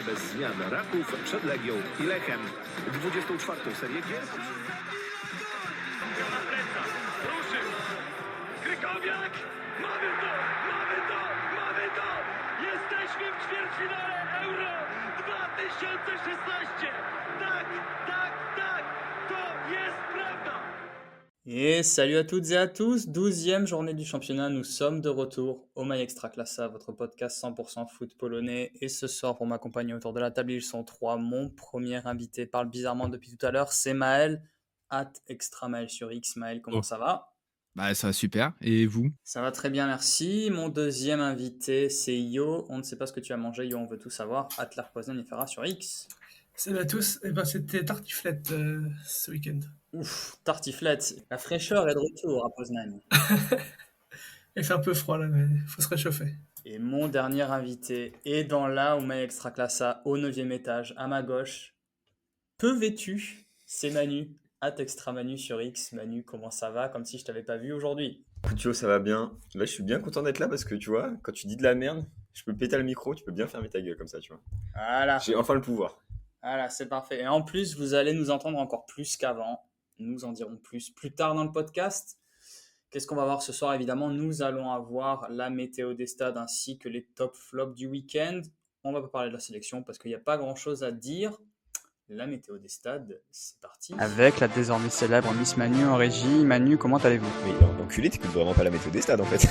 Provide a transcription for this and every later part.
Bez zmian Raków przed Legią i Lechem. 24. serię gier. Ruszył! Krykowiak! Mamy to! Jesteśmy w ćwierćfinale Euro 2016! Tak! To jest prawda! Et salut à toutes et à tous, 12e journée du championnat, nous sommes de retour au My Extraclassa, votre podcast 100% foot polonais. Et ce soir, pour m'accompagner autour de la table, ils sont trois. Mon premier invité parle bizarrement depuis tout à l'heure, c'est Maël, @extramaël sur X. Maël, comment ça va? Bah ça va super, et vous? Ça va très bien, merci. Mon deuxième invité, c'est Yo. On ne sait pas ce que tu as mangé, Yo, on veut tout savoir. @larpoisonifera sur X. Salut à tous, c'était tartiflette ce week-end. Ouf, tartiflette, la fraîcheur est de retour à Poznań. Il fait un peu froid là, mais il faut se réchauffer. Et mon dernier invité est dans la My Extraclassa au 9e étage, à ma gauche. Peu vêtu, c'est Manu, @extramanu sur X. Manu, comment ça va? Comme si je t'avais pas vu aujourd'hui. Écoute, Yo, ça va bien. Là, je suis bien content d'être là parce que tu vois, quand tu dis de la merde, je peux péter le micro, tu peux bien fermer ta gueule comme ça, tu vois. Voilà, J'ai enfin le pouvoir. voilà, c'est parfait. Et en plus, vous allez nous entendre encore plus qu'avant. Nous en dirons plus tard dans le podcast. Qu'est-ce qu'on va voir ce soir? Évidemment, nous allons avoir la météo des stades ainsi que les top flops du week-end. On va pas parler de la sélection parce qu'il n'y a pas grand-chose à dire. La météo des stades, c'est parti. Avec la désormais célèbre Miss Manu en régie. Manu, comment allez-vous? Mais l'enculé, t'écoutes vraiment pas la météo des stades en fait.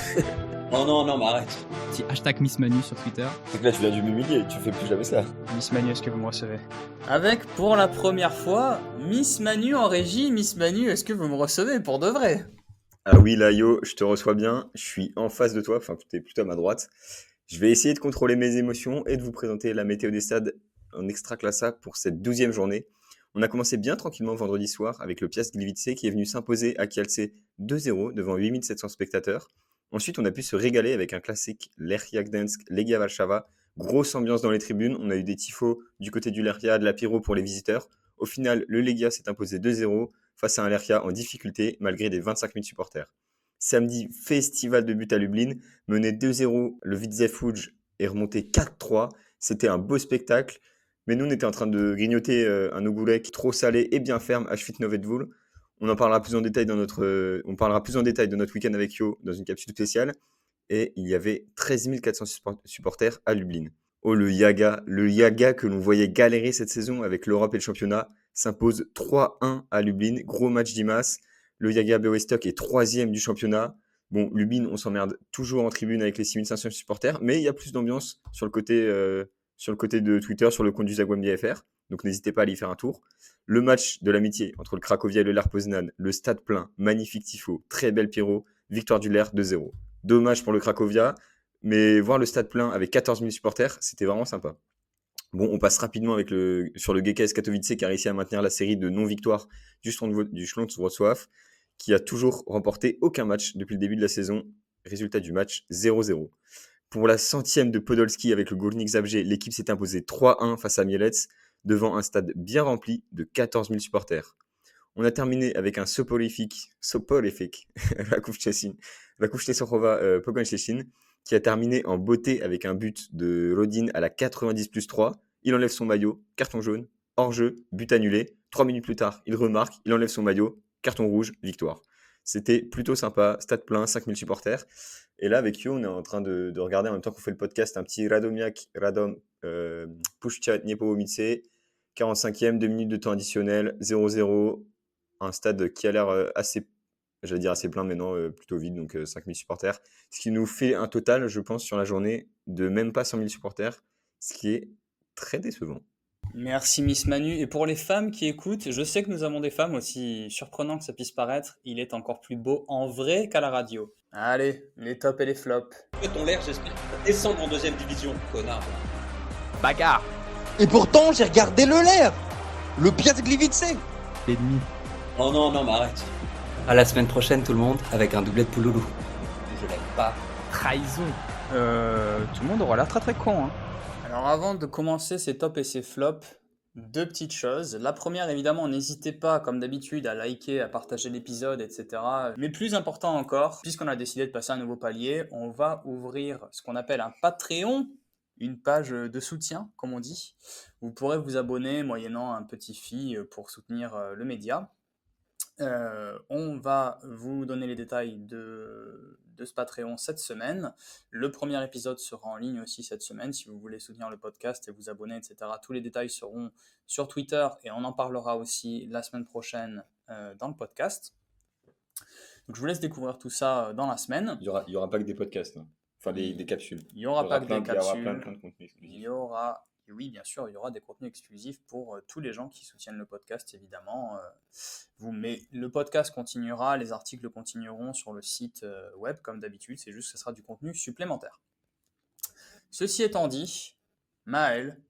Oh non, mais arrête. Petit hashtag Miss Manu sur Twitter. C'est que là, tu viens de m'humilier, tu fais plus jamais ça. Miss Manu, est-ce que vous me recevez? Avec, pour la première fois, Miss Manu en régie. Miss Manu, est-ce que vous me recevez pour de vrai? Ah oui, là, Yo, je te reçois bien. Je suis en face de toi, enfin, tu es plutôt à ma droite. Je vais essayer de contrôler mes émotions et de vous présenter la météo des stades en Extraclassa pour cette 12e journée. On a commencé bien tranquillement vendredi soir avec le Piast Gliwice qui est venu s'imposer à Kielce 2-0 devant 8700 spectateurs. Ensuite, on a pu se régaler avec un classique Lechia Gdańsk, Legia Warszawa. Grosse ambiance dans les tribunes. On a eu des tifos du côté du Lechia, de l'apéro pour les visiteurs. Au final, le Legia s'est imposé 2-0 face à un Lechia en difficulté malgré les 25 000 supporters. Samedi, festival de buts à Lublin. Mené 2-0, le Widzew Łódź est remonté 4-3. C'était un beau spectacle. Mais nous, on était en train de grignoter un ogórek trop salé et bien ferme à Świetnowe-Dwór. On parlera plus en détail de notre week-end avec Yo dans une capsule spéciale. Et il y avait 13 400 supporters à Lublin. Oh, le Yaga que l'on voyait galérer cette saison avec l'Europe et le championnat, s'impose 3-1 à Lublin. Gros match d'Imas. Le Yaga Białystok est 3e du championnat. Bon, Lublin, on s'emmerde toujours en tribune avec les 6500 supporters, mais il y a plus d'ambiance sur le côté de Twitter, sur le compte du Zagłębie FR. Donc n'hésitez pas à aller y faire un tour. Le match de l'amitié entre le Cracovia et le Lech Poznań, le stade plein, magnifique tifo, très belle pyro, victoire du Lech 2-0. Dommage pour le Cracovia, mais voir le stade plein avec 14 000 supporters, c'était vraiment sympa. Bon, on passe rapidement sur le GKS Katowice qui a réussi à maintenir la série de non-victoires du Śląsk Wrocław, qui a toujours remporté aucun match depuis le début de la saison. Résultat du match 0-0. Pour la 100e de Podolski avec le Górnik Zabrze, l'équipe s'est imposée 3-1 face à Mielec devant un stade bien rempli de 14 000 supporters. On a terminé avec un soporifique Raków Częstochowa Pogoń Szczecin qui a terminé en beauté avec un but de Rodin à la 90+3. Il enlève son maillot, carton jaune, hors-jeu, but annulé. 3 minutes plus tard, il remarque, il enlève son maillot, carton rouge, victoire. C'était plutôt sympa, stade plein, 5000 supporters. Et là, avec Yo, on est en train de regarder en même temps qu'on fait le podcast un petit Radom Puszcza Niepołomice, 45e, 2 minutes de temps additionnel, 0-0. Un stade qui a l'air assez plein, mais non, plutôt vide, donc 5000 supporters. Ce qui nous fait un total, je pense, sur la journée de même pas 100 000 supporters, ce qui est très décevant. Merci Miss Manu. Et pour les femmes qui écoutent, je sais que nous avons des femmes, aussi surprenant que ça puisse paraître, il est encore plus beau en vrai qu'à la radio. Allez, les tops et les flops. Ton l'air, j'espère descendre en 2e division, connard. Bagarre! Et pourtant, j'ai regardé le Lech, le Piast Gliwice. L'ennemi. Oh non, mais arrête. À la semaine prochaine, tout le monde, avec un doublet de Pouloulou. Je l'aime pas. Trahison! Tout le monde aura l'air très très con, hein. Alors avant de commencer ces tops et ces flops, deux petites choses. La première, évidemment, n'hésitez pas, comme d'habitude, à liker, à partager l'épisode, etc. Mais plus important encore, puisqu'on a décidé de passer à un nouveau palier, on va ouvrir ce qu'on appelle un Patreon, une page de soutien, comme on dit. Vous pourrez vous abonner moyennant un petit fee pour soutenir le média. On va vous donner les détails de ce Patreon cette semaine. Le premier épisode sera en ligne aussi cette semaine. Si vous voulez soutenir le podcast et vous abonner, etc., tous les détails seront sur Twitter et on en parlera aussi la semaine prochaine dans le podcast. Donc je vous laisse découvrir tout ça dans la semaine. Il y aura pas que des podcasts, hein. Enfin des capsules. Il n'y aura pas que des Il y aura capsules. plein de contenus exclusifs. Il y aura, oui, bien sûr, il y aura des contenus exclusifs pour tous les gens qui soutiennent le podcast, évidemment. Mais le podcast continuera, les articles continueront sur le site web, comme d'habitude. C'est juste que ce sera du contenu supplémentaire. Ceci étant dit, Maël,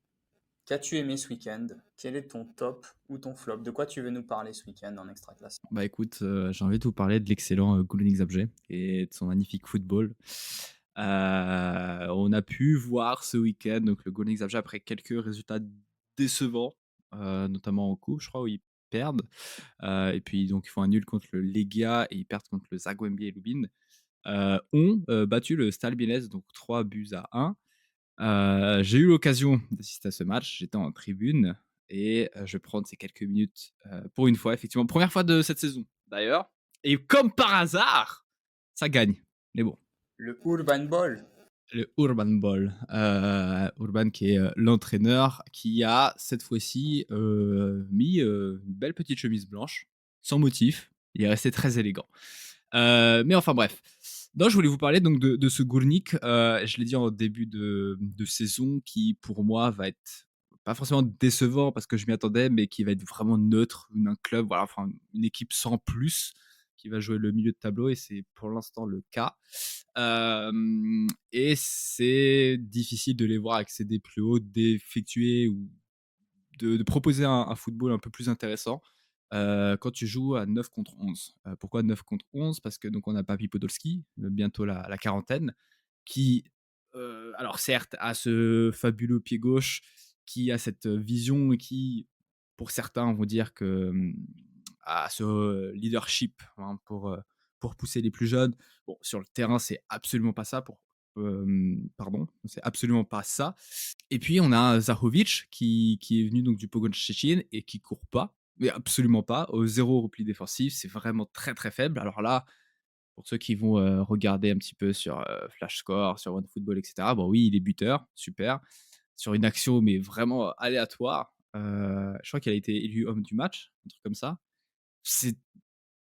qu'as-tu aimé ce week-end? Quel est ton top ou ton flop? De quoi tu veux nous parler ce week-end en extra classe? Bah écoute, j'ai envie de vous parler de l'excellent Goulouni Zabje et de son magnifique football. On a pu voir ce week-end donc le Goulouni Zabje après quelques résultats décevants, notamment en coupe, je crois, où ils perdent. Et puis donc ils font un nul contre le Legia et ils perdent contre le Zagłębie Lubin. Ont battu le Stal Bielefeld, donc 3-1. J'ai eu l'occasion d'assister à ce match, j'étais en tribune et je vais prendre ces quelques minutes pour une fois, effectivement, première fois de cette saison d'ailleurs. Et comme par hasard, ça gagne. Mais bon, Le Urban Ball. le Urban Ball. Urban qui est l'entraîneur qui a cette fois-ci mis une belle petite chemise blanche, sans motif. Il est resté très élégant. Mais enfin bref. Non, je voulais vous parler donc de ce Górnik. Je l'ai dit en début de saison, qui pour moi va être pas forcément décevant parce que je m'y attendais, mais qui va être vraiment neutre, un club, voilà, enfin une équipe sans plus, qui va jouer le milieu de tableau et c'est pour l'instant le cas. Et c'est difficile de les voir accéder plus haut, d'effectuer ou de proposer un football un peu plus intéressant quand tu joues à 9 contre 11. Pourquoi 9 contre 11? Parce que donc on a Papi Podolski, bientôt la quarantaine, qui, alors certes, a ce fabuleux pied gauche, qui a cette vision et qui, pour certains, vont dire que a ce leadership hein, pour pousser les plus jeunes. Bon, sur le terrain, c'est absolument pas ça. Pardon, c'est absolument pas ça. Et puis on a Zahovic qui est venu donc du Pogoń Szczecin et qui court pas, mais absolument pas, au zéro repli défensif, c'est vraiment très très faible. Alors là, pour ceux qui vont regarder un petit peu sur Flash Score, sur OneFootball, etc. Bon oui, il est buteur, super. Sur une action mais vraiment aléatoire, je crois qu'il a été élu homme du match, un truc comme ça. C'est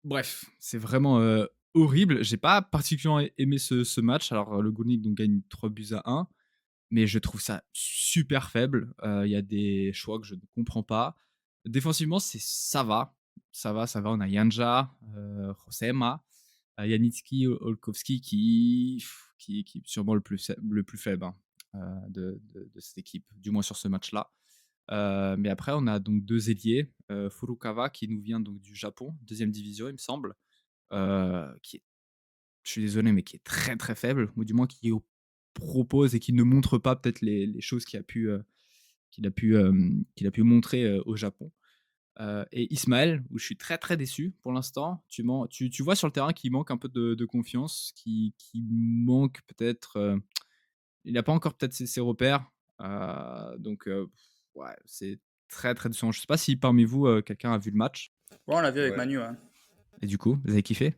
bref, c'est vraiment horrible. J'ai pas particulièrement aimé ce match. Alors le Górnik donc gagne 3-1, mais je trouve ça super faible. Il y a des choix que je ne comprends pas. Défensivement, ça va. Ça va. On a Janja, Josema, Janicki, Olkowski qui est sûrement le plus faible hein, de cette équipe, du moins sur ce match-là. Mais après, on a donc deux ailiers, Furukawa qui nous vient donc du Japon, deuxième division, il me semble, qui est, je suis désolé, mais qui est très très faible, ou du moins qui propose et qui ne montre pas peut-être les choses qu'il a pu montrer au Japon. Et Ismaël, où je suis très très déçu pour l'instant. Tu vois sur le terrain qu'il manque un peu de confiance, qui manque peut-être. Il n'a pas encore peut-être ses repères. Donc, ouais, c'est très très décevant. Je ne sais pas si parmi vous, quelqu'un a vu le match. Ouais, on l'a vu avec Ouais. Manu. Ouais. Et du coup, vous avez kiffé?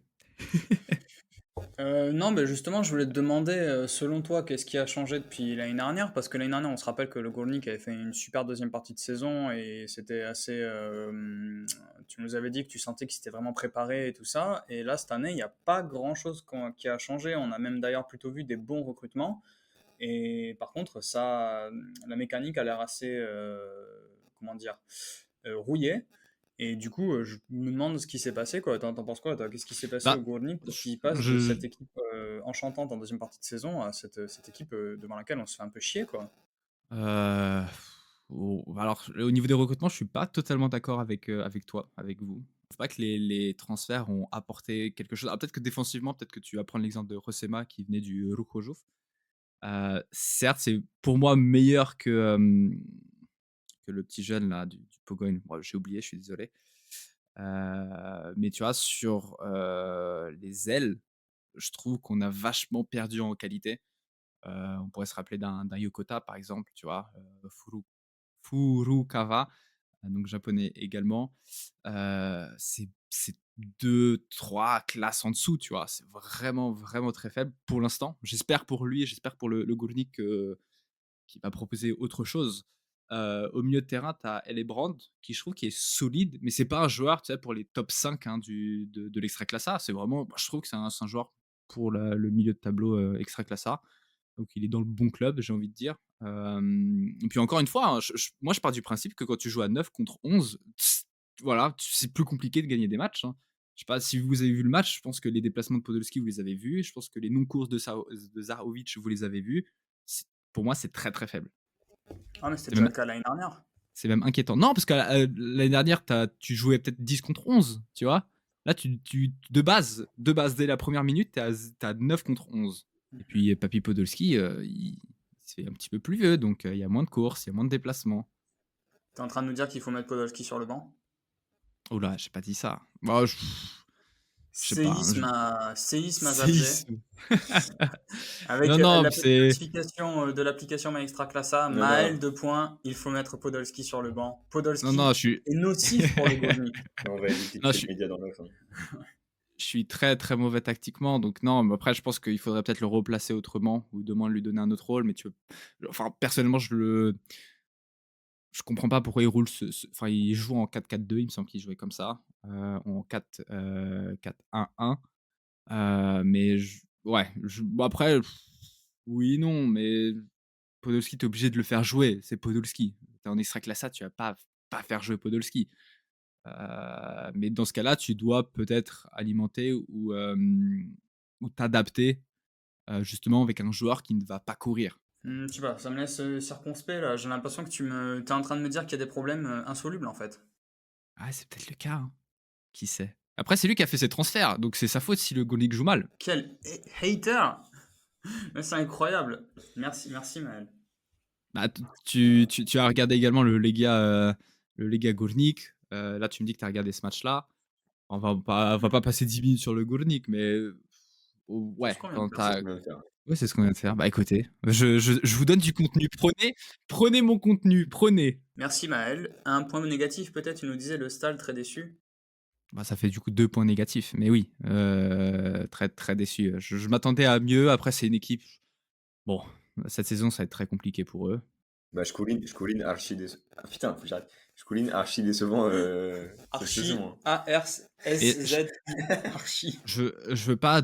Non, mais justement, je voulais te demander, selon toi, qu'est-ce qui a changé depuis l'année dernière? Parce que l'année dernière, on se rappelle que le Górnik avait fait une super deuxième partie de saison et c'était assez. Tu nous avais dit que tu sentais que c'était vraiment préparé et tout ça. Et là, cette année, il n'y a pas grand-chose qui a changé. On a même d'ailleurs plutôt vu des bons recrutements. Et par contre, la mécanique a l'air assez, comment dire, rouillée. Et du coup, je me demande ce qui s'est passé, quoi. T'en penses quoi, toi? Qu'est-ce qui s'est passé Bah, au Górnik pour qu'il passe de cette équipe enchantante en deuxième partie de saison à cette équipe devant laquelle on se fait un peu chier, quoi? Alors, au niveau des recrutements, je suis pas totalement d'accord avec toi, avec vous. Je trouve pas que les transferts ont apporté quelque chose. Peut-être que défensivement, peut-être que tu vas prendre l'exemple de Josema qui venait du Ruchojów. Certes, c'est pour moi meilleur que le petit jeune là du Pogoń. Bon, j'ai oublié, je suis désolé. Mais tu vois, sur les ailes, je trouve qu'on a vachement perdu en qualité. On pourrait se rappeler d'un Yokota, par exemple, tu vois, Furukawa, donc japonais également. C'est 2-3 classes en dessous, tu vois. C'est vraiment, vraiment très faible pour l'instant. J'espère pour lui et j'espère pour le Górnik qui va proposer autre chose. Au milieu de terrain, tu as Ellebrand, qui je trouve qui est solide, mais c'est pas un joueur, tu sais, pour les top 5 hein, de l'Extraclassa. C'est vraiment, je trouve que c'est un joueur pour le milieu de tableau Extraclassa. Donc il est dans le bon club, j'ai envie de dire. Et puis encore une fois, hein, moi je pars du principe que quand tu joues à 9 contre 11, voilà, c'est plus compliqué de gagner des matchs. Hein. Je sais pas si vous avez vu le match, je pense que les déplacements de Podolski, vous les avez vus. Je pense que les non-courses de Zahovic, vous les avez vus. Pour moi, c'est très très faible. Ah, mais c'était C'est déjà même, le cas l'année dernière. c'est même inquiétant. Non, parce que l'année dernière, tu jouais peut-être 10 contre 11, tu vois. Là, de base, dès la première minute, t'as 9 contre 11. Et puis, Papy Podolski, il se fait un petit peu plus vieux, donc il y a moins de courses, il y a moins de déplacements. T'es en train de nous dire qu'il faut mettre Podolski sur le banc? Oh là, j'ai pas dit ça. Bah, je sais pas. Séisme à Zabrze. Séisme. Avec Non, non, la petite c'est. notification de l'application My Extraclassa, Non, Maël, non, 2 points, il faut mettre Podolski sur le banc. Non, Podolski non, je suis. est nocif pour le Górnik. on va éviter de Non, faire média dans l'œuf. Hein. je suis très très mauvais tactiquement, donc non. Mais après, je pense qu'il faudrait peut-être le replacer autrement ou de moins lui donner un autre rôle. Mais enfin, personnellement, je comprends pas pourquoi il roule enfin, il joue en 4-4-2, il me semble qu'il jouait comme ça, en 4-1-1. Mais ouais, bon après, oui, non, mais Podolski, t'es obligé de le faire jouer. C'est Podolski. T'es en Extraclassa, tu vas pas faire jouer Podolski. Mais dans ce cas-là, tu dois peut-être alimenter ou t'adapter justement avec un joueur qui ne va pas courir. Je sais pas, ça me laisse circonspect là. J'ai l'impression que t'es en train de me dire qu'il y a des problèmes insolubles en fait. Ah, c'est peut-être le cas, hein. Qui sait. Après, c'est lui qui a fait ses transferts, donc c'est sa faute si le Górnik joue mal. Quel hater! Mais c'est incroyable. Merci, merci Maël. Bah, tu as regardé également le Lega Górnik. Là, tu me dis que tu as regardé ce match-là. On va pas passer 10 minutes sur le Górnik, mais C'est ouais, ce qu'on vient de quand faire. C'est ce qu'on vient de faire. ouais, c'est ce qu'on vient de faire. Bah écoutez, je vous donne du contenu. Prenez mon contenu, prenez. Merci Maël. Un point négatif peut-être, il nous disait le Stade très déçu. Bah, ça fait du coup 2 points négatifs, mais oui, très très déçu. Je m'attendais à mieux. Après, c'est une équipe. Bon, cette saison, ça va être très compliqué pour eux. Bah, je couline archi décevant. Ah putain, faut que j'arrête. Je couline archi décevant cette Archi, saison. A-R-S-Z, Archi. Je veux pas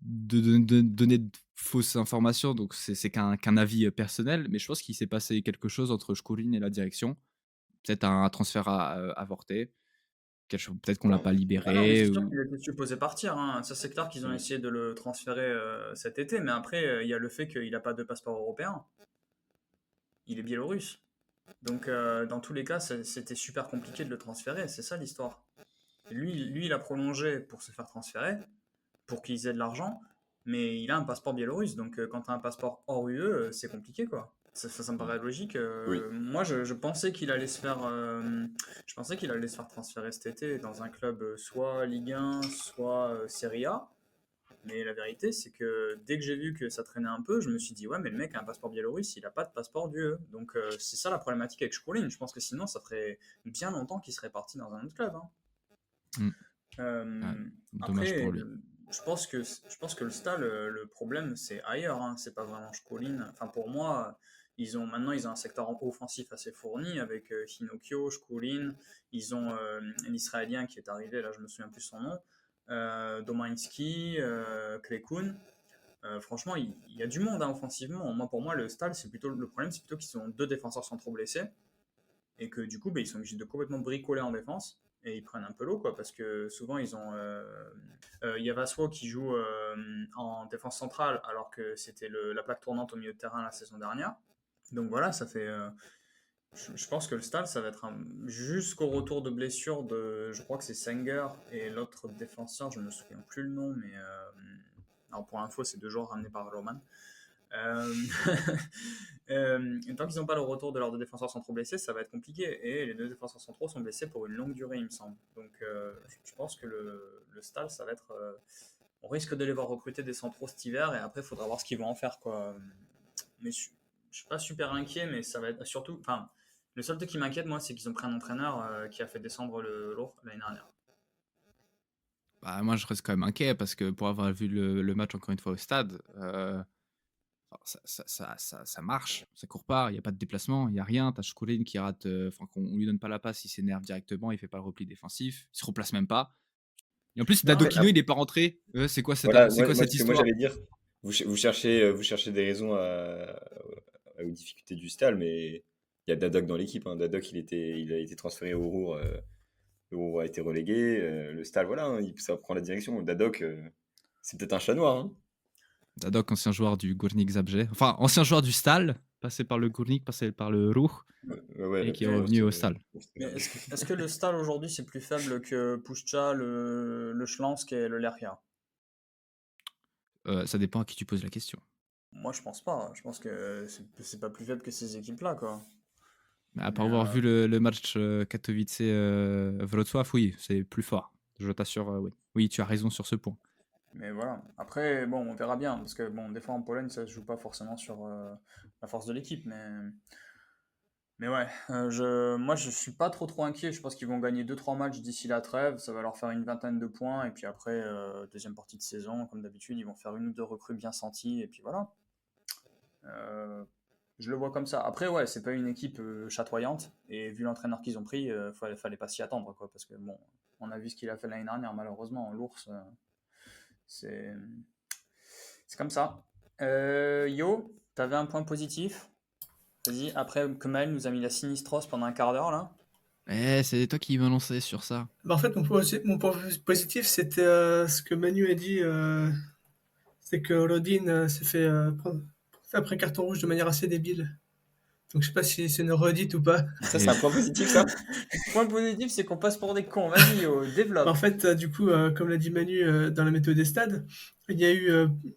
donner de fausses informations, donc c'est qu'un avis personnel, mais je pense qu'il s'est passé quelque chose entre Školin et la direction. Peut-être un transfert avorté. Peut-être qu'on l'a pas Ah non, mais libéré. c'est sûr qu'il était supposé partir. Hein. Ça, c'est clair qu'ils ont essayé de le transférer cet été, mais après, il y a le fait qu'il n'a pas de passeport européen. Il est biélorusse. Donc, dans tous les cas, c'était super compliqué de le transférer. C'est ça l'histoire. Lui, il a prolongé pour se faire transférer, pour qu'ils aient de l'argent, mais il a un passeport biélorusse. Donc, quand tu as un passeport hors UE, c'est compliqué, quoi. Ça me paraît logique. Oui. Moi, je pensais qu'il allait se faire, transférer cet été dans un club soit Ligue 1, soit Serie A. Mais la vérité, c'est que dès que j'ai vu que ça traînait un peu, je me suis dit, ouais, mais le mec a un passeport biélorusse, il n'a pas de passeport d'UE. Donc, c'est ça la problématique avec Školin. Je pense que sinon, ça ferait bien longtemps qu'il serait parti dans un autre club. Hein. Dommage Après, pour lui. je pense que le Stade, le problème, c'est ailleurs. Hein. C'est pas vraiment Školin. Enfin, pour moi, maintenant ils ont un secteur offensif assez fourni avec Hinokyo, Školin. Ils ont l'Israélien qui est arrivé, là, je me souviens plus son nom. Domański, Klekun. Franchement, il y a du monde hein, offensivement. Pour moi, le Stade, le problème, c'est plutôt qu'ils ont 2 défenseurs centraux blessés et que du coup, ils sont obligés de complètement bricoler en défense et ils prennent un peu l'eau, quoi, parce que souvent ils ont Yavaswo qui joue en défense centrale alors que c'était la plaque tournante au milieu de terrain la saison dernière. Donc voilà, ça fait. Je pense que le Stade, ça va être jusqu'au retour de blessure de, je crois que c'est Sanger et l'autre défenseur, je me souviens plus le nom, mais alors pour l'info, c'est 2 joueurs ramenés par Roman. Tant qu'ils n'ont pas le retour de leurs 2 défenseurs centraux blessés, ça va être compliqué. Et les 2 défenseurs centraux sont blessés pour une longue durée, il me semble. Donc je pense que le Stade, ça va être. On risque de les voir recruter des centraux cet hiver et après, il faudra voir ce qu'ils vont en faire, quoi. mais je suis pas super inquiet, mais ça va être surtout. Enfin, le seul truc qui m'inquiète, moi, c'est qu'ils ont pris un entraîneur qui a fait descendre le lourd l'année dernière. Bah, moi, je reste quand même inquiet parce que pour avoir vu le match encore une fois au stade, ça marche, ça court pas, il n'y a pas de déplacement, il n'y a rien. T'as Choukourine qui rate, enfin, qu'on lui donne pas la passe, il s'énerve directement, il fait pas le repli défensif, il se replace même pas. Et en plus, Non, Dadokino, il n'est pas rentré. C'est quoi Voilà, c'est quoi moi, cette ce que moi histoire? j'allais dire, vous cherchez des raisons aux difficultés du Stal, mais il y a Dadoc dans l'équipe. Hein. Dadoc, il a été transféré au Rour, le Rour a été relégué. Le Stal, voilà, hein, ça prend la direction. Dadoc, c'est peut-être un chat noir. Hein. Dadok, ancien joueur du Górnik Zabrze, enfin, ancien joueur du Stal, passé par le Górnik, passé par le Ruch, Ouais, et qui est le revenu Rour, au Stal. Mais est-ce que le Stal aujourd'hui c'est plus faible que Puszcza, le Schlansk et le Lerkia? Ça dépend à qui tu poses la question. Moi je pense pas. Je pense que c'est pas plus faible que ces équipes-là, quoi. Mais après Mais, avoir vu le match Katowice-Wrocław, oui, c'est plus fort. Je t'assure, oui. Oui, tu as raison sur ce point. mais voilà. Après, bon, on verra bien. Parce que bon, des fois en Pologne, ça se joue pas forcément sur la force de l'équipe. Mais ouais, moi je suis pas trop inquiet. Je pense qu'ils vont gagner 2-3 matchs d'ici la trêve. Ça va leur faire une vingtaine de points. Et puis après, deuxième partie de saison, comme d'habitude, ils vont faire une ou deux recrues bien senties. Et puis voilà. Euh, je le vois comme ça. Après, ouais, c'est pas une équipe chatoyante. Et vu l'entraîneur qu'ils ont pris, fallait pas s'y attendre, quoi. Parce que bon, on a vu ce qu'il a fait l'année dernière, malheureusement. L'ours, c'est c'est comme ça. Yo, t'avais un point positif. Vas-y, après que Maël nous a mis la sinistrose pendant un quart d'heure, là. C'est toi qui m'as lancé sur ça. Bah, en fait, mon point positif, c'était ce que Manu a dit, c'est que Rodin s'est fait prendre après un carton rouge de manière assez débile. Donc je sais pas si c'est une redite ou pas. Ça, c'est un point positif, ça. Point positif, c'est qu'on passe pour des cons. Vas-y, Yo, développe. En fait, du coup, comme l'a dit Manu dans la météo des stades, il y a eu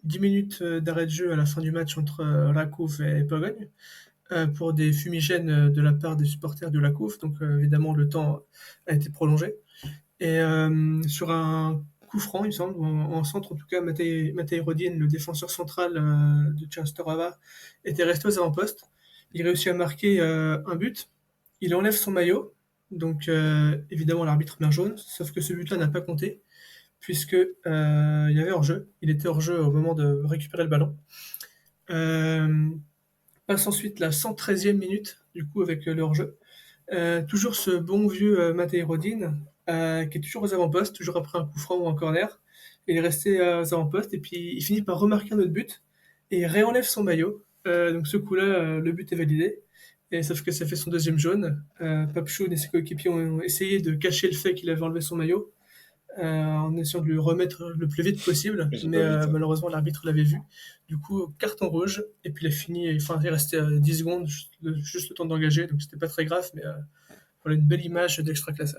10 minutes d'arrêt de jeu à la fin du match entre Rakov et Pogogne pour des fumigènes de la part des supporters de Rakov. Donc évidemment, le temps a été prolongé. Et sur un coup franc, il me semble, en centre, en tout cas, Matej Rodin, le défenseur central de Częstochowa, était resté aux avant-postes. Il réussit à marquer un but. Il enlève son maillot. Donc, évidemment, l'arbitre met un jaune. Sauf que ce but-là n'a pas compté, puisque il y avait hors-jeu. Il était hors-jeu au moment de récupérer le ballon. Passe ensuite la 113e minute, du coup, avec le hors-jeu. Toujours ce bon vieux Matej Rodin, qui est toujours aux avant-postes, toujours après un coup franc ou un corner. Il est resté aux avant-postes et puis il finit par remarquer un autre but et il réenlève son maillot. Donc ce coup-là, le but est validé. Et sauf que ça fait son deuxième jaune. Papchoun et ses coéquipiers ont essayé de cacher le fait qu'il avait enlevé son maillot en essayant de le remettre le plus vite possible. J'ai Mais pas vu ça. malheureusement, l'arbitre l'avait vu. Du coup, carton rouge. Et puis il a fini, enfin, il restait 10 secondes, juste le temps d'engager. Donc c'était pas très grave, mais voilà une belle image d'Extraclassa.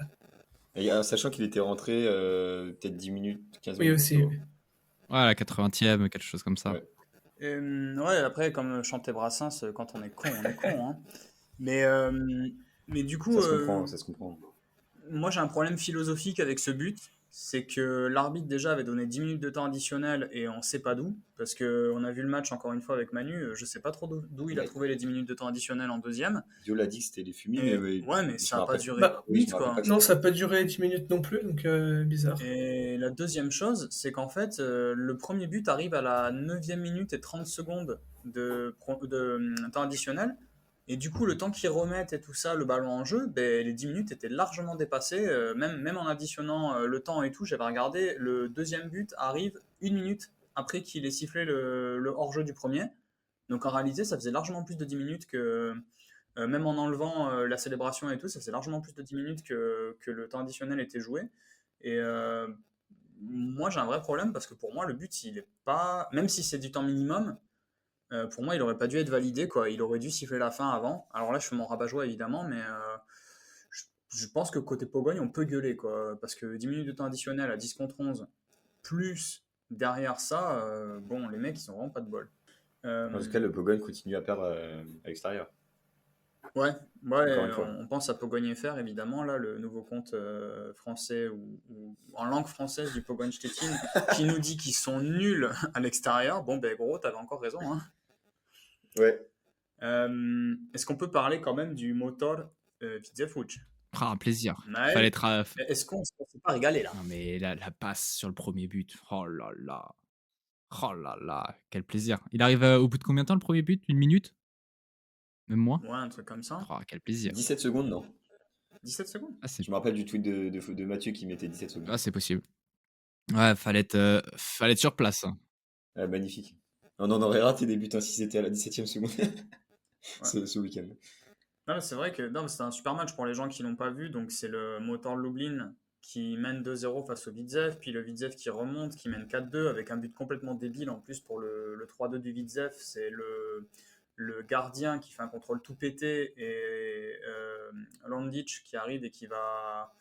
Et, sachant qu'il était rentré peut-être 10 minutes, 15 Oui, minutes. aussi. tu vois. Oui. Ouais, à la 80e, quelque chose comme ça. Ouais. Ouais, après, comme chantait Brassens, quand on est con, hein. Mais du coup, Ça se comprend, ça se comprend. moi j'ai un problème philosophique avec ce but. C'est que l'arbitre déjà avait donné 10 minutes de temps additionnel et on sait pas d'où. Parce qu'on a vu le match encore une fois avec Manu. Je sais pas trop d'où il a Ouais. trouvé les 10 minutes de temps additionnel en deuxième. Dio l'a dit que c'était les fumis, Et- mais ouais, mais je ça me a pas rappelle- duré Bah, 10 minutes, je me rappelle quoi. pas que Non, ça n'a pas duré 10 minutes non plus, donc bizarre. Et la deuxième chose, c'est qu'en fait, le premier but arrive à la 9e minute et 30 secondes de temps additionnel. Et du coup, le temps qu'ils remettent et tout ça, le ballon en jeu, ben, les 10 minutes étaient largement dépassées. Même en additionnant le temps et tout, j'avais regardé, le deuxième but arrive 1 minute après qu'il ait sifflé le hors-jeu du premier. Donc en réalité, ça faisait largement plus de 10 minutes que, même en enlevant la célébration et tout, ça faisait largement plus de 10 minutes que le temps additionnel était joué. Et moi, j'ai un vrai problème parce que pour moi, le but, il est pas. Même si c'est du temps minimum, pour moi, il aurait pas dû être validé, quoi. Il aurait dû siffler la fin avant. Alors là, je fais mon rabat-joie, évidemment, mais je pense que côté Pogogne, on peut gueuler, quoi. Parce que 10 minutes de temps additionnel à 10 contre 11, plus derrière ça, bon, les mecs, ils ont vraiment pas de bol. En tout cas, le Pogogne continue à perdre à l'extérieur. Ouais, Encore une fois. on pense à Pogogne FR, évidemment, là, le nouveau compte français ou en langue française du Pogogne Stettin, qui nous dit qu'ils sont nuls à l'extérieur. Bon, ben gros, t'avais encore raison, hein. Ouais. Est-ce qu'on peut parler quand même du moteur Widzew? Ah, un plaisir. Maël, Fallait être. est-ce qu'on s'est pas régalé là? Non, mais la passe sur le premier but. Oh là là. Oh là là. Quel plaisir. Il arrive au bout de combien de temps le premier but? 1 minute? Même moins? Ouais, un truc comme ça. Oh, quel plaisir. 17 secondes, non. 17 secondes. Ah, c'est Je me rappelle du tweet de Mathieu qui mettait 17 secondes. ah, c'est possible. Ouais, fallait être sur place, hein. Ah, magnifique. On en aurait raté des buts hein, si c'était à la 17e seconde ce week-end. Non, mais c'est vrai que non, mais c'était un super match pour les gens qui l'ont pas vu. Donc c'est le Motor Lublin qui mène 2-0 face au Widzew, puis le Widzew qui remonte, qui mène 4-2 avec un but complètement débile en plus pour le 3-2 du Widzew. C'est le gardien qui fait un contrôle tout pété et Landic qui arrive et qui va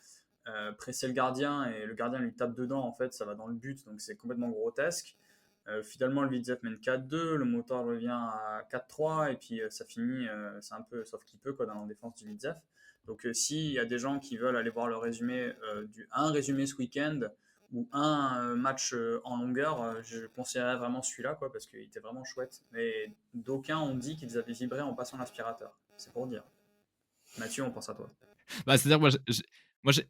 presser le gardien et le gardien lui tape dedans. En fait, ça va dans le but, donc c'est complètement grotesque. Finalement, le Widzew mène 4-2, le Motor revient à 4-3 et puis ça finit, c'est un peu sauf qu'il peut quoi, dans la défense du Widzew. Donc s'il y a des gens qui veulent aller voir le résumé, un résumé ce week-end ou un match en longueur, je conseillerais vraiment celui-là quoi, parce qu'il était vraiment chouette. Mais d'aucuns ont dit qu'ils avaient vibré en passant l'aspirateur. C'est pour dire. Mathieu, on pense à toi. Bah, c'est-à-dire,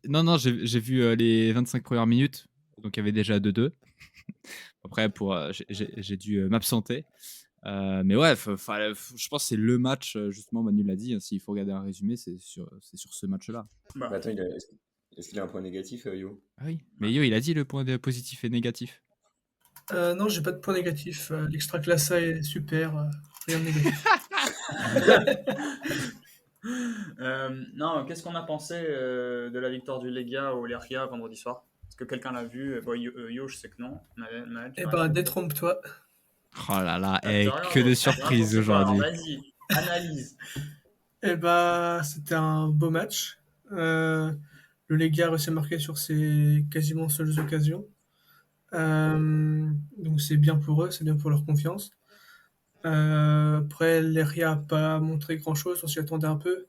non, j'ai vu les 25 premières minutes, donc il y avait déjà 2-2. Après, j'ai dû m'absenter. Mais ouais, je pense que c'est le match, justement, Manu l'a dit, hein, s'il faut regarder un résumé, c'est sur ce match-là. Bah, Attends, est-ce qu'il a un point négatif, Yo? Ah oui, mais Yo, il a dit le point positif et négatif. Non, j'ai pas de point négatif. L'Extraclassa est super. Rien de négatif. Non, qu'est-ce qu'on a pensé de la victoire du Legia au Lechia vendredi soir? Est-ce que quelqu'un l'a vu? Bon, Yo, je sais que non. Maël, tu Eh l'as ben, regardé? détrompe-toi. Oh là là, Ah, t'as rien que de pensé surprises quoi? Alors, aujourd'hui. vas-y, analyse. Eh ben, c'était un beau match. Le Legia a réussi à marquer sur ses quasiment seules occasions. Donc c'est bien pour eux, c'est bien pour leur confiance. Après, Leria n'a pas montré grand-chose, on s'y attendait un peu.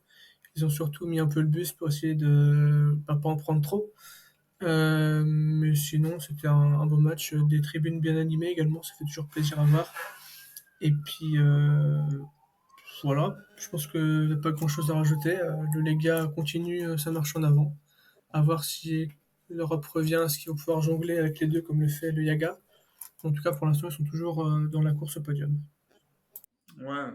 Ils ont surtout mis un peu le bus pour essayer de pas en prendre trop. Mais sinon, c'était un beau match. Des tribunes bien animées également, ça fait toujours plaisir à voir. Et puis, voilà, je pense qu'il n'y a pas grand-chose à rajouter. Le Lega continue sa marche en avant. À voir si l'Europe revient, est-ce qu'ils vont pouvoir jongler avec les deux comme le fait le Yaga. En tout cas, pour l'instant, ils sont toujours dans la course au podium. Ouais,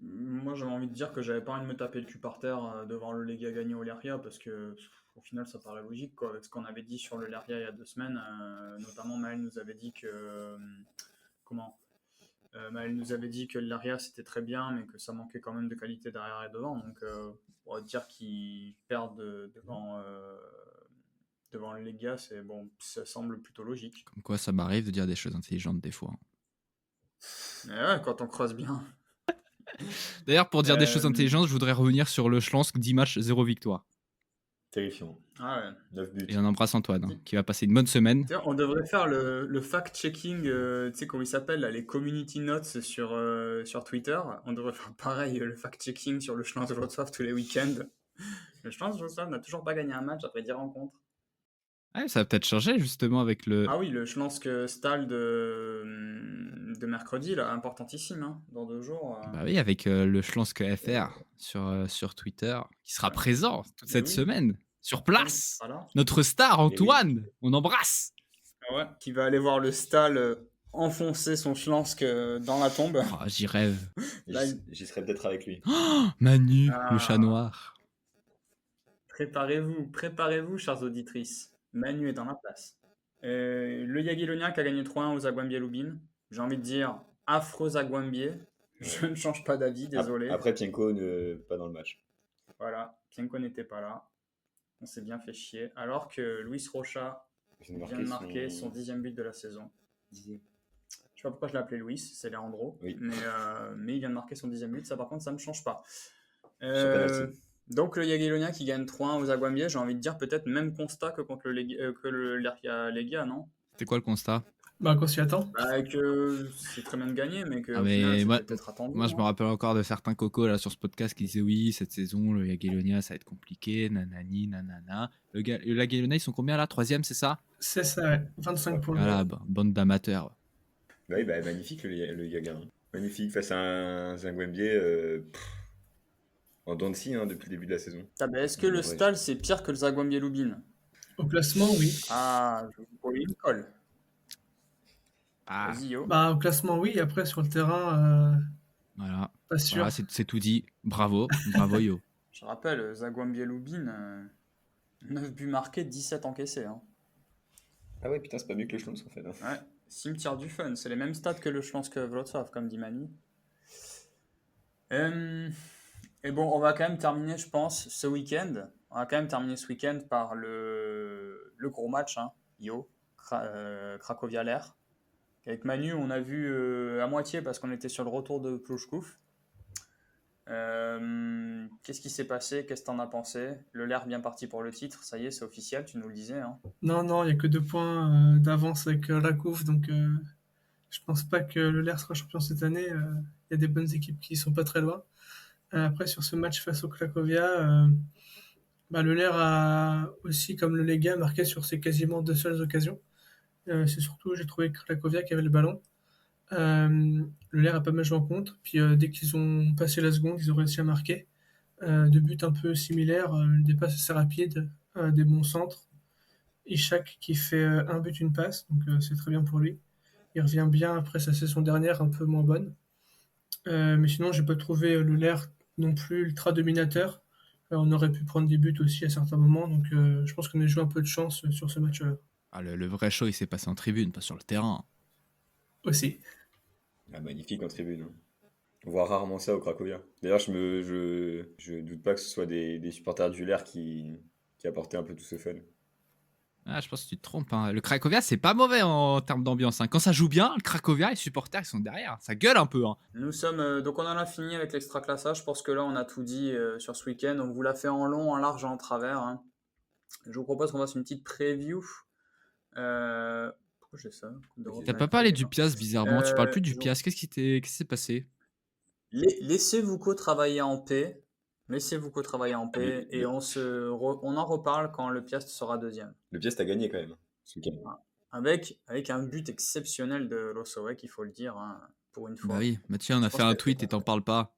moi j'avais envie de dire que j'avais pas envie de me taper le cul par terre devant le Legia gagné au Lechia parce que au final ça paraît logique quoi, avec ce qu'on avait dit sur le Lechia il y a 2 semaines. Notamment Maël nous avait dit que Maël nous avait dit que le Lechia c'était très bien mais que ça manquait quand même de qualité derrière et devant. Donc on va dire qu'ils perdent devant le Legia, c'est bon, ça semble plutôt logique. Comme quoi, ça m'arrive de dire des choses intelligentes des fois. Mais ouais, quand on creuse bien. D'ailleurs, pour dire des choses intelligentes, je voudrais revenir sur le Schlansk, 10 matchs, 0 victoire. Terrifiant. Ah ouais. 9 buts. Et on embrasse Antoine, hein, qui va passer une bonne semaine. On devrait faire le fact-checking, tu sais comment il s'appelle, là, les community notes sur Twitter. On devrait faire pareil, le fact-checking sur le Schlanz Wrocław tous les week-ends. Le Schlanz Wrocław n'a toujours pas gagné un match après 10 rencontres. Ouais, ça va peut-être changer justement avec le. Ah oui, le Schlansk Stall de mercredi, là, importantissime, hein, dans 2 jours. Bah oui, avec le Schlansk FR sur Twitter, qui sera présent toute cette semaine, sur place. Voilà. Notre star, Antoine, on embrasse. Ouais, qui va aller voir le Stall enfoncer son Schlansk dans la tombe. Oh, j'y rêve. Là, J'y serais peut-être avec lui. Oh, Manu, le chat noir. Préparez-vous, chères auditrices. Manu est dans la place. Le Jagiellonia qui a gagné 3-1 aux Zagłębie Lubin. J'ai envie de dire affreux Zagłębie. Je ne change pas d'avis, désolé. Après, Pienko pas dans le match. Voilà, Pienko n'était pas là. On s'est bien fait chier. Alors que Luis Rocha vient de marquer son 10e but de la saison. Je sais pas pourquoi je l'ai appelé Luis, c'est Leandro. Oui. Mais il vient de marquer son 10e but. Ça, par contre, ça ne me change pas. Penalty. Donc le Jagiellonia qui gagne 3-1 aux Zagłębie, j'ai envie de dire peut-être même constat que contre le Lechia, non? C'était quoi le constat? Bah, qu'on s'y attend. Bah, que c'est très bien de gagner, mais que Ah, au mais final, moi- c'était peut-être attendu. Moi, je me rappelle encore de certains cocos là sur ce podcast qui disaient oui, cette saison, le Jagiellonia, ça va être compliqué, nanani, nanana. Le Jagiellonia, ils sont combien là? 3e, c'est ça? C'est ça, ouais. 25 pour le Voilà, moment. bande d'amateurs. Bah oui, magnifique le Yaga. Hein. Magnifique face à un Zangwembié en dents de scie, hein, depuis le début de la saison. Ah, bah, est-ce que le Ouais. Stal, c'est pire que le Zagwambi Lubin? Au classement, oui. Ah, je vous lui une colle. Ah, Vas-y, yo. Bah, au classement, oui. Après, sur le terrain, voilà. pas sûr. Voilà, c'est tout dit. Bravo, bravo Yo. Je rappelle, Zagwambi Lubin, 9 buts marqués, 17 encaissés. Hein. Ah ouais, putain, c'est pas mieux que le Schlons en fait. Hein. Ouais, cimetière du fun. C'est les mêmes stats que le Schlansk Wrocław, comme dit Manu. Et bon, on va quand même terminer, je pense, ce week-end. On va quand même terminer ce week-end par le gros match, hein, Yo, Cracovia-Ler. Avec Manu, on a vu à moitié parce qu'on était sur le retour de Plochkouf. Qu'est-ce qui s'est passé? Qu'est-ce que t'en as pensé? Le Ler bien parti pour le titre, ça y est, c'est officiel, tu nous le disais. Hein. Non, il n'y a que 2 points d'avance avec Rakov, donc je pense pas que le LER sera champion cette année. Il y a des bonnes équipes qui sont pas très loin. Après, sur ce match face au Cracovia, le LER a aussi, comme le Lega, marqué sur ses quasiment 2 seules occasions. C'est surtout, j'ai trouvé Cracovia qui avait le ballon. Le LER a pas mal joué en contre. Puis dès qu'ils ont passé la seconde, ils ont réussi à marquer. 2 buts un peu similaires, des passes assez rapides, des bons centres. Ishak qui fait 1 but, 1 passe, donc c'est très bien pour lui. Il revient bien après sa saison dernière, un peu moins bonne. Mais sinon, j'ai pas trouvé le LER non plus ultra dominateur. On aurait pu prendre des buts aussi à certains moments, donc je pense qu'on a joué un peu de chance sur ce match-là. Ah, le vrai show, il s'est passé en tribune, pas sur le terrain. Aussi. Ah, magnifique en tribune. Hein. On voit rarement ça au Cracovia. D'ailleurs, je doute pas que ce soit des supporters du LER qui apportaient un peu tout ce fun. Ah, je pense que tu te trompes. Hein. Le Cracovia, c'est pas mauvais en termes d'ambiance. Hein. Quand ça joue bien, le Cracovia, les supporters, ils sont derrière. Ça gueule un peu. Hein. Nous sommes donc on en a fini avec l'extraclassage. Je pense que là on a tout dit sur ce week-end. On vous l'a fait en long, en large et en travers. Hein. Je vous propose qu'on fasse une petite preview. Pourquoi j'ai ça? T'as pas parlé du Piast bizarrement. Tu parles plus du Piast. Qu'est-ce qui s'est passé? Laissez Vuko travailler en paix. Laissez Vuko travailler en paix et on en reparle quand le Piast sera deuxième. Le Piast a gagné quand même ce week-end. Avec un but exceptionnel de Losowek, il faut le dire, hein, pour une fois. Bah oui, Mathieu, on a fait un tweet et t'en parles pas.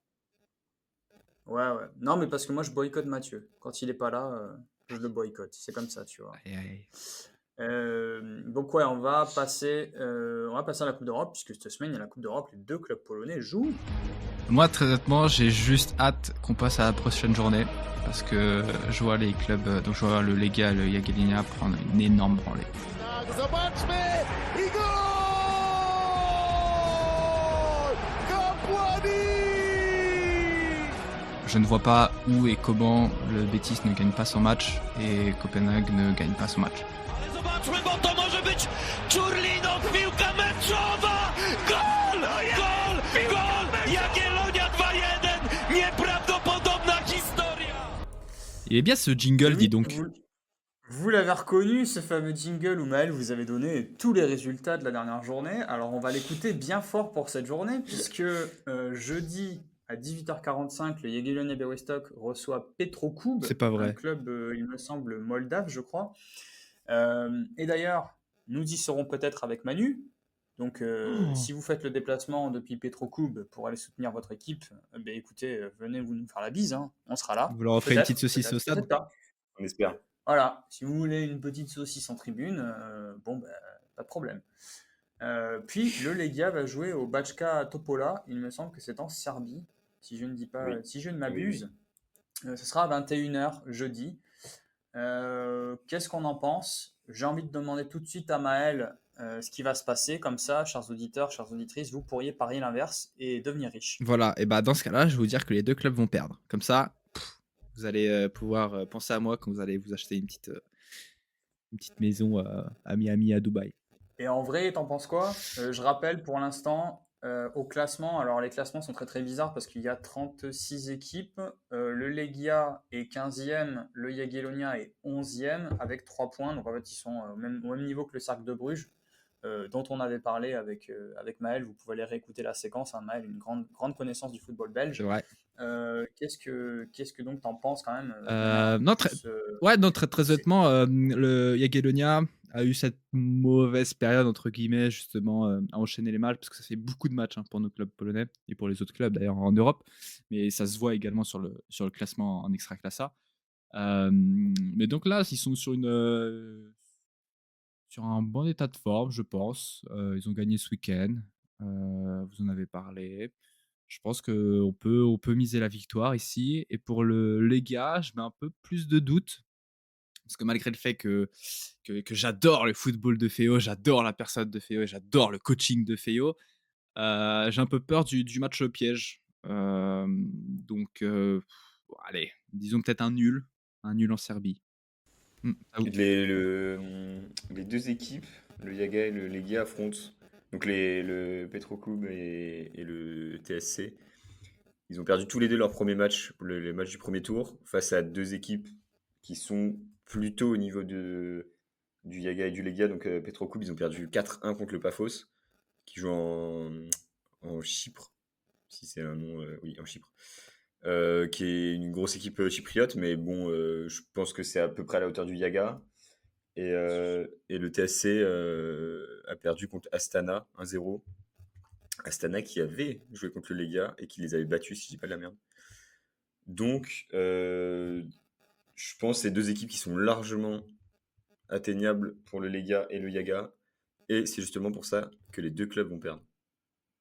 Ouais. Non, mais parce que moi, je boycotte Mathieu. Quand il est pas là, je le boycotte. C'est comme ça, tu vois. Aïe. Donc ouais, on va passer à la Coupe d'Europe, puisque cette semaine, il y a la Coupe d'Europe. Les 2 clubs polonais jouent. Moi, très honnêtement, j'ai juste hâte qu'on passe à la prochaine journée. Parce que je vois les clubs, donc je vois le Lega et le Jagiellonia prendre une énorme branlée. Je ne vois pas où et comment le Betis ne gagne pas son match et Copenhague ne gagne pas son match. Zobaczmy, bo to może być Czurlinok, piłka meczowa! Gol! Gol! Gol! Jagiellonia 2-1! Nieprawdopodobna historia! Il est bien ce jingle, dis donc. Vous l'avez reconnu, ce fameux jingle où Maël vous avez donné tous les résultats de la dernière journée. Alors on va l'écouter bien fort pour cette journée, puisque jeudi à 18h45, le Jagiellonia Białystok reçoit Petrokub. C'est pas vrai. Un club, il me semble, moldave, je crois. Et d'ailleurs, nous y serons peut-être avec Manu. Donc, si vous faites le déplacement depuis Petrokub pour aller soutenir votre équipe, écoutez, venez vous nous faire la bise. Hein. On sera là. Vous leur offrez une petite saucisse au stade. On espère. Voilà, si vous voulez une petite saucisse en tribune, pas de problème. Puis le Legia va jouer au Bajka Topola, il me semble que c'est en Serbie, si je ne m'abuse. Ce sera à 21h jeudi. Qu'est-ce qu'on en pense? J'ai envie de demander tout de suite à Maël ce qui va se passer, comme ça, chers auditeurs, chères auditrices, vous pourriez parier l'inverse et devenir riche. Voilà, et dans ce cas-là, je vais vous dire que les 2 clubs vont perdre. Comme ça, vous allez pouvoir penser à moi quand vous allez vous acheter une petite maison à Miami, à Dubaï. Et en vrai, t'en penses quoi? Je rappelle pour l'instant au classement. Alors les classements sont très très bizarres parce qu'il y a 36 équipes. Le Legia est 15e, le Jagiellonia est 11e avec 3 points. Donc en fait, ils sont au même niveau que le Cercle de Bruges, dont on avait parlé avec Maël. Vous pouvez aller réécouter la séquence. Hein. Maël, une grande connaissance du football belge. C'est vrai. Qu'est-ce que donc t'en penses quand même très honnêtement, le Jagiellonia a eu cette mauvaise période, entre guillemets, justement, à enchaîner les matchs, parce que ça fait beaucoup de matchs pour nos clubs polonais et pour les autres clubs d'ailleurs en Europe. Mais ça se voit également sur le classement en Ekstraklasa. Mais donc là, ils sont sur un bon état de forme, je pense. Ils ont gagné ce week-end. Vous en avez parlé. Je pense on peut miser la victoire ici. Et pour le Lega, je mets un peu plus de doute. Parce que malgré le fait que j'adore le football de Feo, j'adore la personne de Feo et j'adore le coaching de Feo, j'ai un peu peur du match au piège. Donc, allez, disons peut-être un nul en Serbie. À vous. Les deux équipes, le Yaga et le Legia, affrontent donc le Petroclub et le TSC. Ils ont perdu tous les deux leur premier match, les matchs du premier tour, face à deux équipes qui sont plutôt au niveau du Yaga et du Legia. Donc Petroclub, ils ont perdu 4-1 contre le Paphos, qui joue en Chypre, si c'est un nom, oui, en Chypre. Qui est une grosse équipe chypriote, mais bon, je pense que c'est à peu près à la hauteur du Yaga. Et le TSC a perdu contre Astana 1-0. Astana qui avait joué contre le Legia et qui les avait battus, si je dis pas de la merde. Donc, je pense que c'est deux équipes qui sont largement atteignables pour le Legia et le Yaga. Et c'est justement pour ça que les deux clubs vont perdre.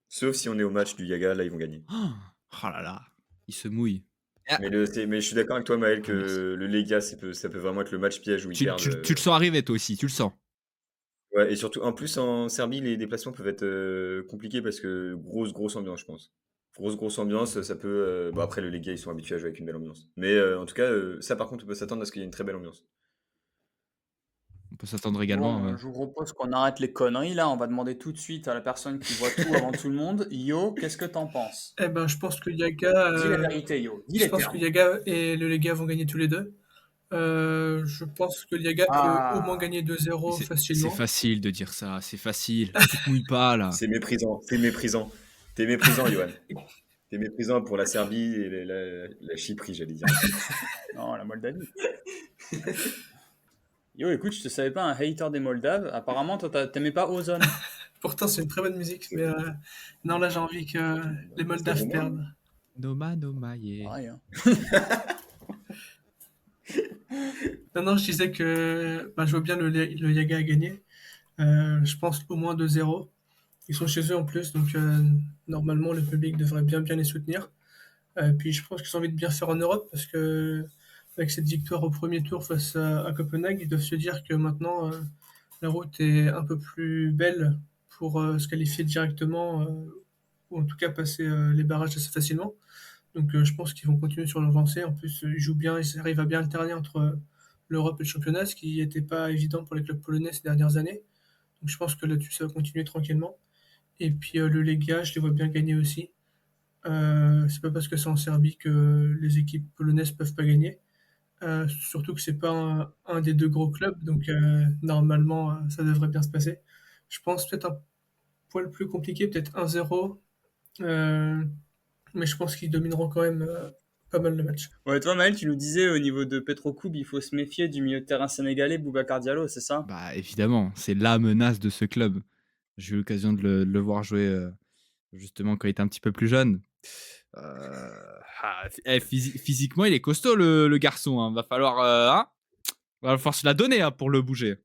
Sauf si on est au match du Yaga, là ils vont gagner. Oh là là, il se mouille. Mais je suis d'accord avec toi, Maël, que Merci. le Legia, ça peut vraiment être le match piège où ils Tu perdent. le sens arriver, toi aussi, tu le sens. Ouais, et surtout, en plus, en Serbie, les déplacements peuvent être compliqués parce que grosse ambiance, je pense. Grosse ambiance, ça peut. Bon, après, le Legia, ils sont habitués à jouer avec une belle ambiance. Mais en tout cas, ça, par contre, on peut s'attendre à ce qu'il y ait une très belle ambiance. On peut s'attendre également. Bon, je vous propose qu'on arrête les conneries là. On va demander tout de suite à la personne qui voit tout avant tout le monde. Yo, qu'est-ce que t'en penses? Eh ben, je pense que Yaga, Dis la vérité, Yo. Dis je les pense que termes. Yaga et le Lega vont gagner tous les deux. Je pense que le Yaga peut au moins gagner 2-0 C'est facilement. facile de dire ça, c'est facile. Tu te mouilles pas là. C'est méprisant, c'est méprisant. T'es méprisant, Johan. T'es méprisant pour la Serbie et la Chyprie, j'allais dire. Non, la Moldavie. Yo, écoute, je te savais pas un hater des Moldaves. Apparemment, toi, t'aimais pas Ozone. Pourtant, c'est une très bonne musique, mais non, là, j'ai envie que les Moldaves C'est perdent. Noma, yeah. Pareil, hein. Non, je disais que je vois bien le Yaga gagner. Je pense au moins 2-0. Ils sont chez eux en plus, donc normalement, le public devrait bien les soutenir. Puis je pense qu'ils ont envie de bien faire en Europe parce que avec cette victoire au premier tour face à Copenhague, ils doivent se dire que maintenant la route est un peu plus belle pour se qualifier directement ou en tout cas passer les barrages assez facilement. Donc je pense qu'ils vont continuer sur leur lancée. En plus, ils jouent bien, ils arrivent à bien alterner entre l'Europe et le championnat, ce qui n'était pas évident pour les clubs polonais ces dernières années. Donc je pense que là-dessus, ça va continuer tranquillement. Et puis le Legia, je les vois bien gagner aussi. C'est pas parce que c'est en Serbie que les équipes polonaises peuvent pas gagner. Surtout que c'est pas un des deux gros clubs, donc normalement ça devrait bien se passer. Je pense peut-être un poil plus compliqué, peut-être 1-0, mais je pense qu'ils domineront quand même pas mal le match. Ouais, toi, Maël, tu nous disais au niveau de Petroclub, il faut se méfier du milieu de terrain sénégalais, Boubacar Diallo, c'est ça? Bah évidemment, c'est la menace de ce club. J'ai eu l'occasion de le voir jouer justement quand il était un petit peu plus jeune. Physiquement, il est costaud le garçon. Hein. Va falloir se la donner pour le bouger.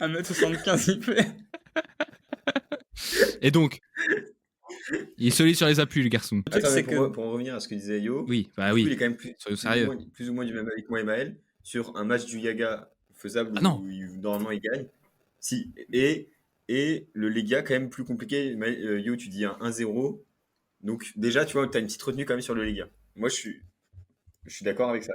1m75 il fait. Et donc, il est solide sur les appuis, le garçon. Attends, c'est mais pour en revenir à ce que disait Yo, Oui, bah du coup, oui. il est quand même Sérieux. plus ou moins du même avec moi et Maël sur un match du Yaga faisable Ah non. où normalement il gagne. Si, et le Legia quand même plus compliqué. Yo, tu dis un 1-0. Donc déjà, tu vois, tu as une petite retenue quand même sur le Legia. Moi, je suis d'accord avec ça.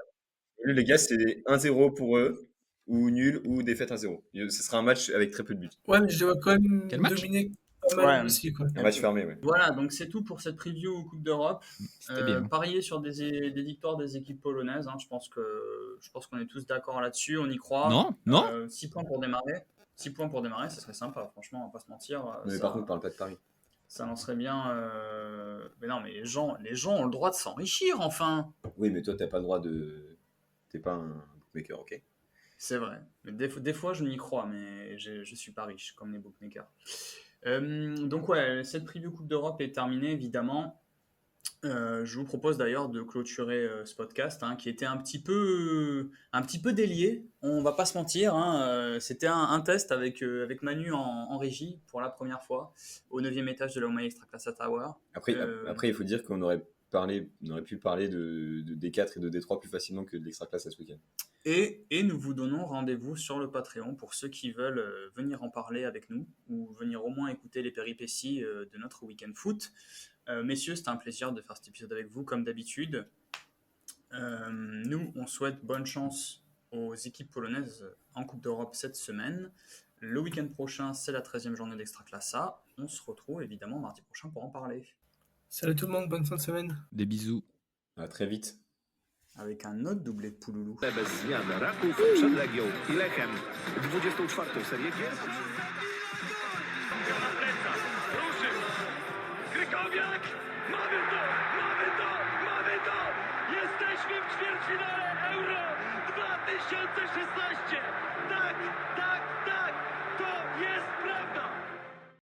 Le Legia, c'est 1-0 pour eux, ou nul, ou défaite 1-0. Ce sera un match avec très peu de buts. Ouais, mais je les vois quand même Quel match dominer pas mal Ouais. aussi, quoi. Un match fermé, ouais. Voilà, donc c'est tout pour cette preview Coupe d'Europe. C'était bien. Parier sur des victoires des équipes polonaises, hein, je pense qu'on est tous d'accord là-dessus, on y croit. Non. 6 points pour démarrer. 6 points pour démarrer, ça serait sympa, franchement, on va pas se mentir. Mais par contre, parle pas de Paris. Ça lancerait bien. Mais non, mais les gens ont le droit de s'enrichir, enfin. Oui, mais toi, t'as pas le droit de. T'es pas un bookmaker, ok? C'est vrai. Mais des fois, je m'y crois, mais je suis pas riche, comme les bookmakers. Donc ouais, cette preview Coupe d'Europe est terminée, évidemment. Je vous propose d'ailleurs de clôturer ce podcast, hein, qui était un petit peu délié. On va pas se mentir, hein, c'était un test avec Manu en régie pour la première fois au 9e étage de la Omaï Extraclassa Tower. Après, il faut dire qu'on aurait pu parler de D4 et de D3 plus facilement que de l'Extraclasse ce week-end. Et nous vous donnons rendez-vous sur le Patreon pour ceux qui veulent venir en parler avec nous ou venir au moins écouter les péripéties de notre week-end foot. Messieurs, c'était un plaisir de faire cet épisode avec vous comme d'habitude. Nous, on souhaite bonne chance aux équipes polonaises en Coupe d'Europe cette semaine. Le week-end prochain, c'est la 13e journée d'Extraclassa. On se retrouve évidemment mardi prochain pour en parler. Salut tout le monde, bonne fin de semaine. Des bisous. À très vite. Avec un autre doublé de Pouloulou. Bez zmiany Raków przed Legią i Lechem. 24. serię gier. Krykowiak! Mamy to! Jesteśmy w ćwierćfinale Euro 2016! Tak!